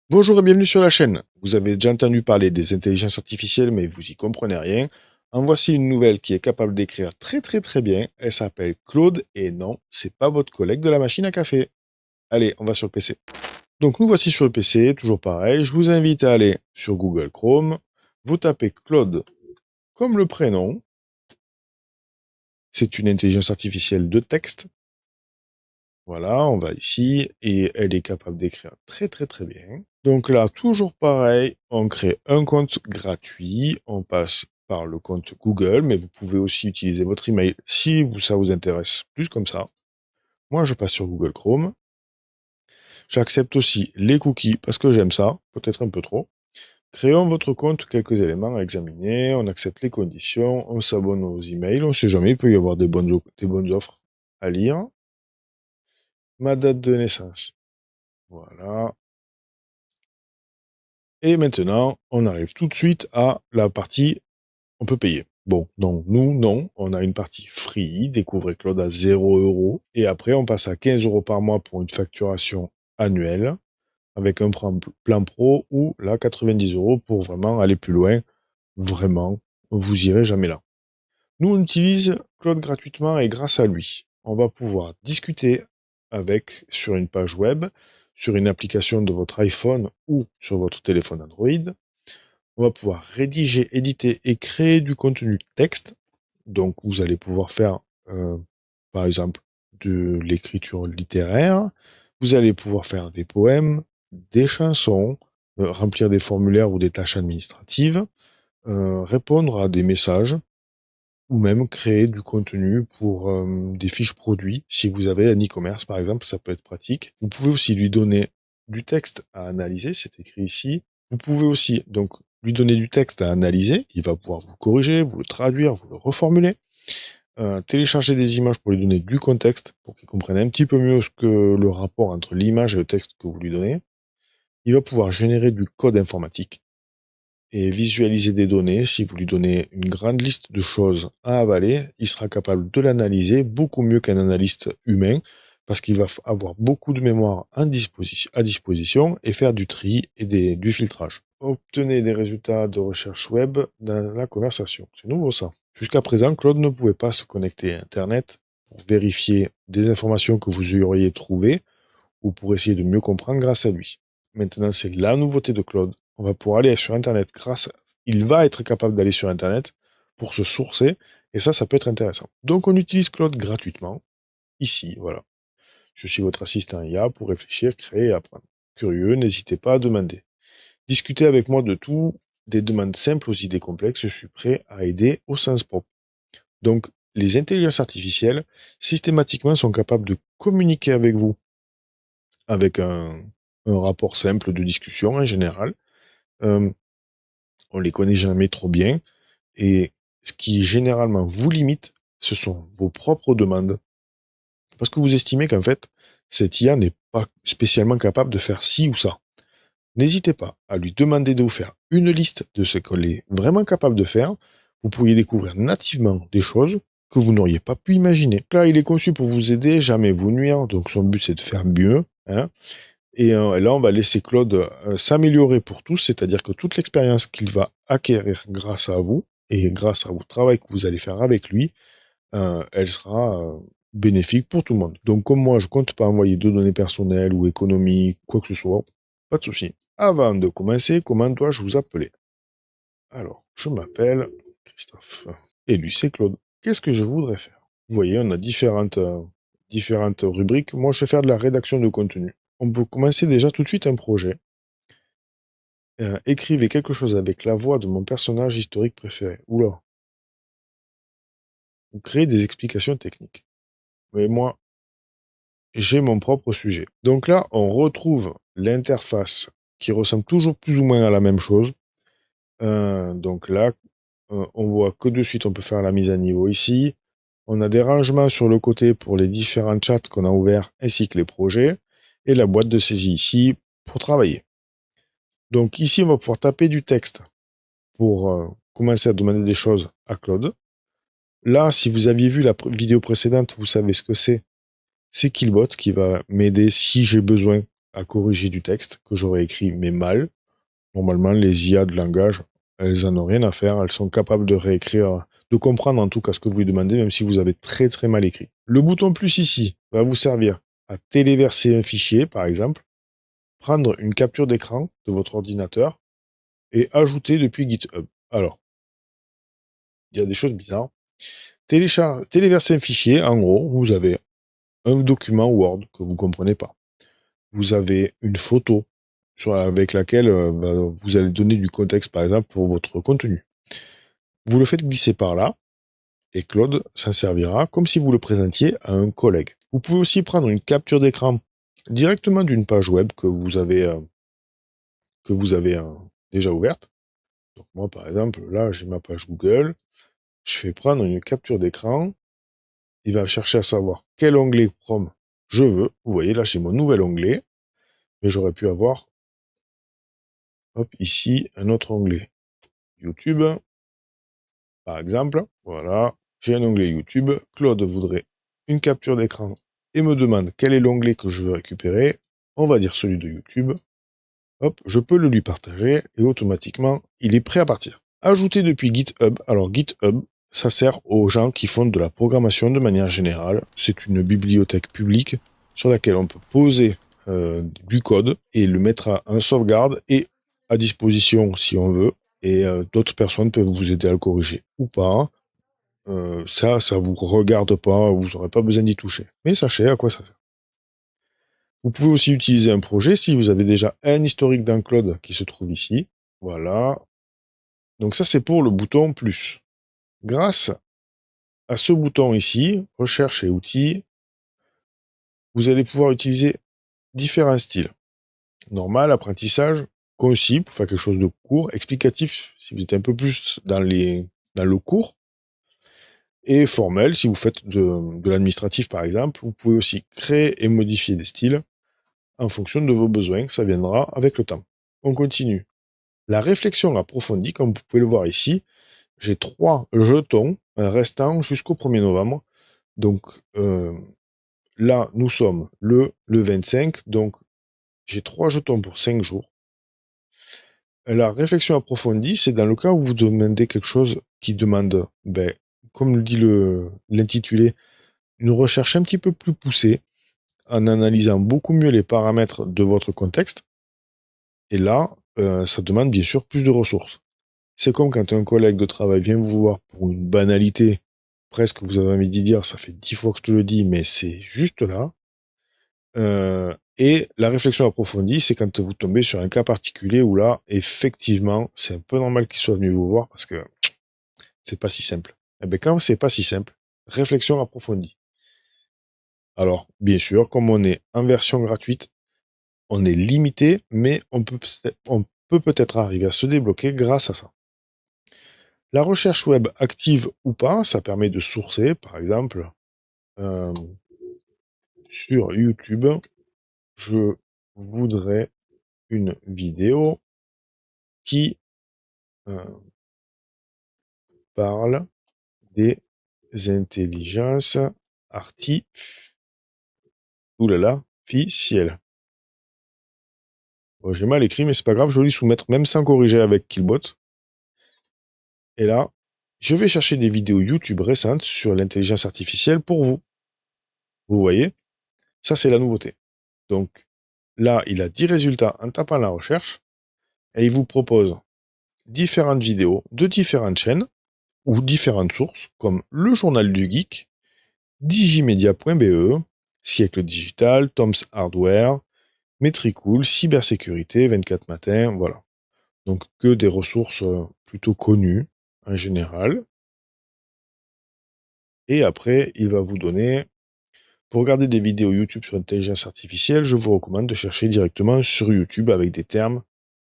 Bonjour et bienvenue sur la chaîne. Vous avez déjà entendu parler des intelligences artificielles, mais vous y comprenez rien. En voici une nouvelle qui est capable d'écrire très bien. Elle s'appelle Claude et non, c'est pas votre collègue de la machine à café. Allez, on va sur le PC. Donc nous voici sur le PC, toujours pareil. Je vous invite à aller sur Google Chrome. Vous tapez Claude comme le prénom. C'est une intelligence artificielle de texte. Voilà, on va ici et elle est capable d'écrire très bien. Donc là, toujours pareil, on crée un compte gratuit, on passe par le compte Google, mais vous pouvez aussi utiliser votre email si ça vous intéresse plus comme ça. Moi, je passe sur Google Chrome. J'accepte aussi les cookies parce que j'aime ça, peut-être un peu trop. Créons votre compte, quelques éléments à examiner, on accepte les conditions, on s'abonne aux emails, on sait jamais, il peut y avoir des bonnes offres à lire. Ma date de naissance. Voilà. Et maintenant, on arrive tout de suite à la partie on peut payer. Bon, donc nous, non, on a une partie free, découvrez Claude à 0 €, et après on passe à 15 € par mois pour une facturation annuelle, avec un plan pro, ou là 90 € pour vraiment aller plus loin, vraiment, vous irez jamais là. Nous, on utilise Claude gratuitement et grâce à lui, on va pouvoir discuter avec sur une page web, sur une application de votre iPhone ou sur votre téléphone Android. On va pouvoir rédiger, éditer et créer du contenu texte. Donc, vous allez pouvoir faire, par exemple, de l'écriture littéraire. Vous allez pouvoir faire des poèmes, des chansons, remplir des formulaires ou des tâches administratives, répondre à des messages, ou même créer du contenu pour des fiches produits. Si vous avez un e-commerce, par exemple, ça peut être pratique. Vous pouvez aussi lui donner du texte à analyser, c'est écrit ici. Vous pouvez aussi donc lui donner du texte à analyser. Il va pouvoir vous corriger, vous le traduire, vous le reformuler. Télécharger des images pour lui donner du contexte, pour qu'il comprenne un petit peu mieux ce que le rapport entre l'image et le texte que vous lui donnez. Il va pouvoir générer du code informatique et visualiser des données. Si vous lui donnez une grande liste de choses à avaler, il sera capable de l'analyser beaucoup mieux qu'un analyste humain, parce qu'il va avoir beaucoup de mémoire à disposition et faire du tri et du filtrage. Obtenez des résultats de recherche web dans la conversation. C'est nouveau ça. Jusqu'à présent, Claude ne pouvait pas se connecter à Internet pour vérifier des informations que vous auriez trouvées ou pour essayer de mieux comprendre grâce à lui. Maintenant, c'est la nouveauté de Claude. On va pouvoir aller sur Internet il va être capable d'aller sur Internet pour se sourcer, et ça peut être intéressant. Donc, on utilise Claude gratuitement. Ici, voilà. Je suis votre assistant IA pour réfléchir, créer et apprendre. Curieux, n'hésitez pas à demander. Discutez avec moi de tout, des demandes simples aux idées complexes, je suis prêt à aider au sens propre. Donc, les intelligences artificielles, systématiquement, sont capables de communiquer avec vous avec un rapport simple de discussion en général. Euh, on les connaît jamais trop bien. Et ce qui généralement vous limite, ce sont vos propres demandes. Parce que vous estimez qu'en fait, cette IA n'est pas spécialement capable de faire ci ou ça. N'hésitez pas à lui demander de vous faire une liste de ce qu'elle est vraiment capable de faire. Vous pourriez découvrir nativement des choses que vous n'auriez pas pu imaginer. Là, il est conçu pour vous aider, jamais vous nuire. Donc son but, c'est de faire mieux. Hein. Et là, on va laisser Claude s'améliorer pour tous, c'est-à-dire que toute l'expérience qu'il va acquérir grâce à vous et grâce au travail que vous allez faire avec lui, elle sera bénéfique pour tout le monde. Donc, comme moi, je compte pas envoyer de données personnelles ou économiques, quoi que ce soit, pas de souci. Avant de commencer, comment dois-je vous appeler? Alors, je m'appelle Christophe. Et lui, c'est Claude. Qu'est-ce que je voudrais faire? Vous voyez, on a différentes rubriques. Moi, je vais faire de la rédaction de contenu. On peut commencer déjà tout de suite un projet. Écrivez quelque chose avec la voix de mon personnage historique préféré. Oula. Ou créez des explications techniques. Mais moi, j'ai mon propre sujet. Donc là, on retrouve l'interface qui ressemble toujours plus ou moins à la même chose. Donc là, on voit que de suite, on peut faire la mise à niveau ici. On a des rangements sur le côté pour les différents chats qu'on a ouverts, ainsi que les projets. Et la boîte de saisie ici pour travailler. Donc ici, on va pouvoir taper du texte pour commencer à demander des choses à Claude. Là, si vous aviez vu la vidéo précédente, vous savez ce que c'est. C'est Killbot qui va m'aider si j'ai besoin à corriger du texte que j'aurais écrit mais mal. Normalement, les IA de langage, elles en ont rien à faire. Elles sont capables de réécrire, de comprendre en tout cas ce que vous lui demandez, même si vous avez très très mal écrit. Le bouton plus ici va vous servir à téléverser un fichier, par exemple, prendre une capture d'écran de votre ordinateur et ajouter depuis GitHub. Alors, il y a des choses bizarres. Téléverser un fichier, en gros, vous avez un document Word que vous ne comprenez pas. Vous avez une photo avec laquelle vous allez donner du contexte, par exemple, pour votre contenu. Vous le faites glisser par là, et Claude s'en servira comme si vous le présentiez à un collègue. Vous pouvez aussi prendre une capture d'écran directement d'une page web que vous avez, déjà ouverte. Donc moi, par exemple, là, j'ai ma page Google. Je fais prendre une capture d'écran. Il va chercher à savoir quel onglet Chrome je veux. Vous voyez, là, j'ai mon nouvel onglet. Mais j'aurais pu avoir, hop, ici, un autre onglet. YouTube, par exemple. Voilà, j'ai un onglet YouTube. Claude voudrait une capture d'écran et me demande quel est l'onglet que je veux récupérer. On va dire celui de YouTube. Hop, je peux le lui partager et automatiquement, il est prêt à partir. Ajouter depuis GitHub. Alors GitHub, ça sert aux gens qui font de la programmation de manière générale. C'est une bibliothèque publique sur laquelle on peut poser du code et le mettre en sauvegarde et à disposition si on veut. Et d'autres personnes peuvent vous aider à le corriger ou pas. Ça vous regarde pas, vous n'aurez pas besoin d'y toucher. Mais sachez à quoi ça sert. Vous pouvez aussi utiliser un projet si vous avez déjà un historique d'un cloud qui se trouve ici. Voilà. Donc ça, c'est pour le bouton plus. Grâce à ce bouton ici, recherche et outils, vous allez pouvoir utiliser différents styles. Normal, apprentissage, concis pour faire quelque chose de court, explicatif si vous êtes un peu plus dans le court, et formel si vous faites de l'administratif par exemple. Vous pouvez aussi créer et modifier des styles en fonction de vos besoins, ça viendra avec le temps. On continue. La réflexion approfondie, comme vous pouvez le voir ici, j'ai 3 jetons restants jusqu'au 1er novembre. Donc là, nous sommes le 25, donc j'ai 3 jetons pour 5 jours. La réflexion approfondie, c'est dans le cas où vous demandez quelque chose qui demande, comme le dit l'intitulé, une recherche un petit peu plus poussée, en analysant beaucoup mieux les paramètres de votre contexte. Et là, ça demande bien sûr plus de ressources. C'est comme quand un collègue de travail vient vous voir pour une banalité, presque vous avez envie d'y dire, ça fait 10 fois que je te le dis, mais c'est juste là. Et la réflexion approfondie, c'est quand vous tombez sur un cas particulier où là, effectivement, c'est un peu normal qu'il soit venu vous voir parce que c'est pas si simple. Et bien quand c'est pas si simple, réflexion approfondie. Alors, bien sûr, comme on est en version gratuite, on est limité, mais on peut peut-être arriver à se débloquer grâce à ça. La recherche web active ou pas, ça permet de sourcer, par exemple, sur YouTube, je voudrais une vidéo qui parle des intelligences artificielles. Bon, j'ai mal écrit, mais c'est pas grave, je vais lui soumettre, même sans corriger avec Killbot. Et là, je vais chercher des vidéos YouTube récentes sur l'intelligence artificielle pour vous. Vous voyez? Ça, c'est la nouveauté. Donc, là, il a 10 résultats en tapant la recherche et il vous propose différentes vidéos de différentes chaînes ou différentes sources comme le Journal du Geek, digimedia.be, Siècle Digital, Tom's Hardware, Metricool, Cybersécurité, 24 Matin, voilà. Donc que des ressources plutôt connues en général. Et après, il va vous donner, pour regarder des vidéos YouTube sur l'intelligence artificielle, je vous recommande de chercher directement sur YouTube avec des termes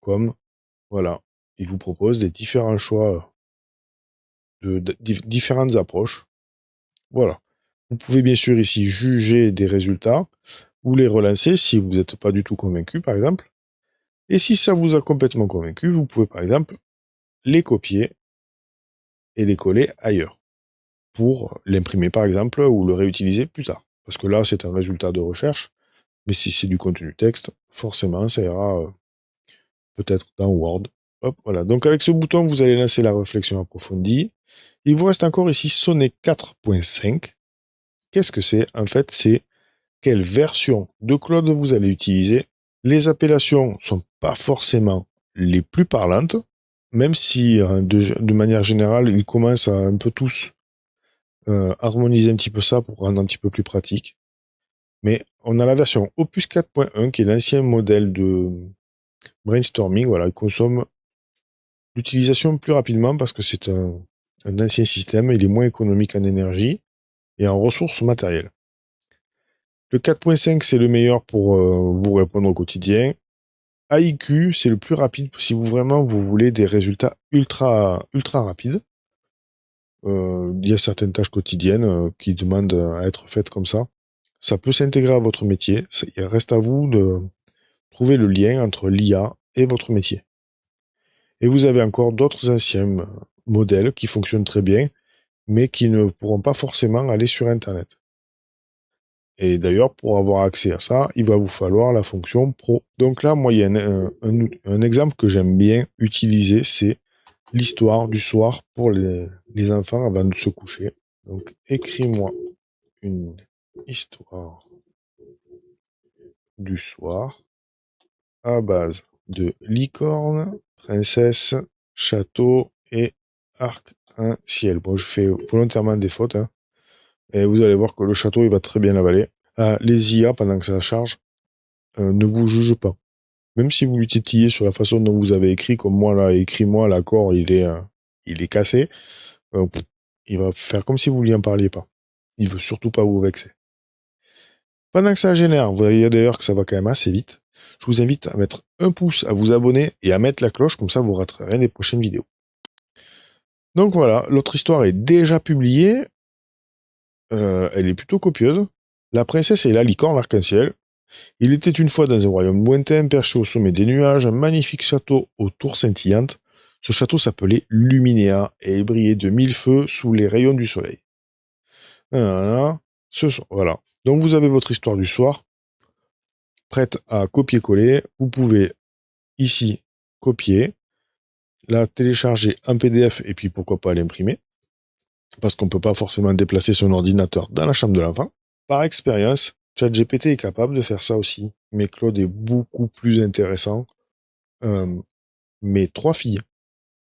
comme, voilà, il vous propose des différents choix, différentes approches. Voilà. Vous pouvez bien sûr ici juger des résultats ou les relancer si vous n'êtes pas du tout convaincu, par exemple. Et si ça vous a complètement convaincu, vous pouvez par exemple les copier et les coller ailleurs pour l'imprimer par exemple ou le réutiliser plus tard. Parce que là, c'est un résultat de recherche. Mais si c'est du contenu texte, forcément, ça ira peut-être dans Word. Hop, voilà. Donc avec ce bouton, vous allez lancer la réflexion approfondie. Il vous reste encore ici Sonnet 4.5. Qu'est-ce que c'est? En fait, c'est quelle version de Claude vous allez utiliser. Les appellations sont pas forcément les plus parlantes, même si de manière générale, ils commencent à un peu tous harmoniser un petit peu ça pour rendre un petit peu plus pratique. Mais on a la version Opus 4.1 qui est l'ancien modèle de brainstorming. Voilà, il consomme l'utilisation plus rapidement parce que c'est un ancien système, il est moins économique en énergie et en ressources matérielles. Le 4.5, c'est le meilleur pour vous répondre au quotidien. AIQ, c'est le plus rapide si vous vraiment vous voulez des résultats ultra rapides. Il y a certaines tâches quotidiennes qui demandent à être faites comme ça. Ça peut s'intégrer à votre métier. Il reste à vous de trouver le lien entre l'IA et votre métier. Et vous avez encore d'autres anciens modèles qui fonctionnent très bien, mais qui ne pourront pas forcément aller sur Internet. Et d'ailleurs, pour avoir accès à ça, il va vous falloir la fonction Pro. Donc là, moi, il y a un exemple que j'aime bien utiliser, c'est l'histoire du soir pour les enfants avant de se coucher. Donc, écris-moi une histoire du soir à base de licorne, princesse, château et arc-en-ciel. Bon, je fais volontairement des fautes, hein. Et vous allez voir que le château, il va très bien l'avaler. Les IA, pendant que ça charge, ne vous jugent pas. Même si vous lui titillez sur la façon dont vous avez écrit, comme moi, là, écris-moi, l'accord, il est cassé, il va faire comme si vous lui en parliez pas. Il veut surtout pas vous vexer. Pendant que ça génère, vous voyez d'ailleurs que ça va quand même assez vite, je vous invite à mettre un pouce, à vous abonner et à mettre la cloche, comme ça vous raterez rien des prochaines vidéos. Donc voilà, l'autre histoire est déjà publiée, elle est plutôt copieuse. La princesse et la licorne arc-en-ciel. Il était une fois dans un royaume lointain, perché au sommet des nuages, un magnifique château aux tours scintillantes. Ce château s'appelait Luminéa et il brillait de mille feux sous les rayons du soleil. Voilà. Voilà. Donc vous avez votre histoire du soir, prête à copier-coller. Vous pouvez ici copier, la télécharger en PDF et puis pourquoi pas l'imprimer, parce qu'on ne peut pas forcément déplacer son ordinateur dans la chambre de l'enfant. Par expérience, ChatGPT est capable de faire ça aussi, mais Claude est beaucoup plus intéressant. Mes 3 filles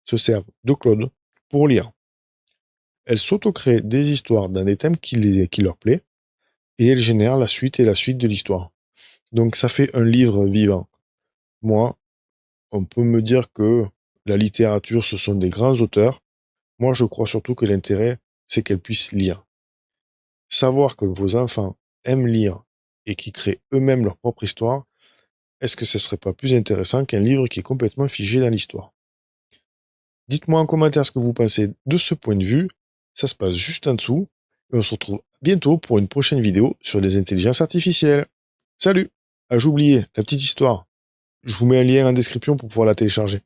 se servent de Claude pour lire. Elles s'auto-créent des histoires dans des thèmes qui leur plaît, et elles génèrent la suite et la suite de l'histoire. Donc ça fait un livre vivant. Moi, on peut me dire que la littérature, ce sont des grands auteurs. Moi, je crois surtout que l'intérêt, c'est qu'elles puissent lire. Savoir que vos enfants aiment lire et qui créent eux-mêmes leur propre histoire, est-ce que ce serait pas plus intéressant qu'un livre qui est complètement figé dans l'histoire? Dites-moi en commentaire ce que vous pensez de ce point de vue. Ça se passe juste en dessous. Et on se retrouve bientôt pour une prochaine vidéo sur les intelligences artificielles. Salut! Ah, j'ai oublié, la petite histoire. Je vous mets un lien en description pour pouvoir la télécharger.